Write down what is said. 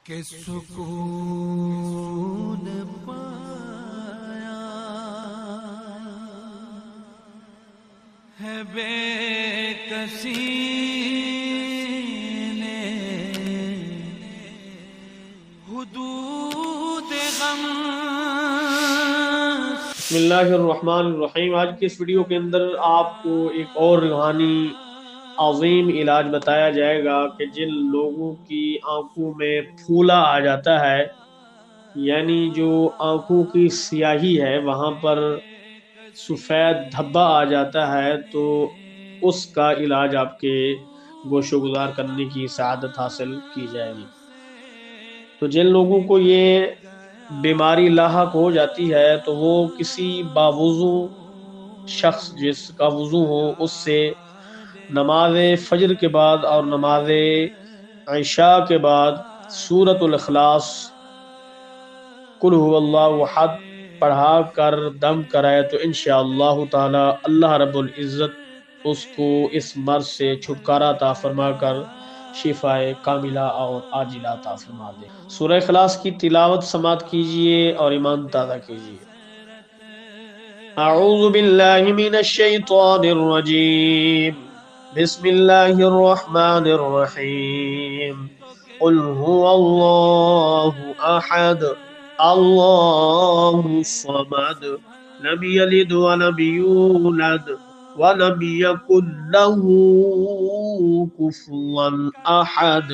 کہ سکون پایا ہے بے کسی نے حدود غم. بسم اللہ الرحمن الرحیم. آج کی اس ویڈیو کے اندر آپ کو ایک اور روحانی عظیم علاج بتایا جائے گا کہ جن لوگوں کی آنکھوں میں پھولا آ جاتا ہے، یعنی جو آنکھوں کی سیاہی ہے وہاں پر سفید دھبا آ جاتا ہے، تو اس کا علاج آپ کے گوش و گزار کرنے کی سعادت حاصل کی جائے گی. تو جن لوگوں کو یہ بیماری لاحق ہو جاتی ہے تو وہ کسی باوضو شخص جس کا وضو ہو اس سے نماز فجر کے بعد اور نماز عشاء کے بعد سورۃ الاخلاص قل هو اللہ احد پڑھا کر دم کرائے تو انشاءاللہ تعالی اللہ رب العزت اس کو اس مرض سے چھٹکارا عطا فرما کر شفاء کاملہ اور عاجلہ عطا فرما دے. سورہ اخلاص کی تلاوت سماعت کیجئے اور ایمان تازہ کیجئے. اعوذ باللہ من الشیطان الرجیم. بسم اللہ الرحمن الرحیم. قل هو اللہ احد اللہ الصمد لم یلد ولم یولد ولم یکن له کفوا احد.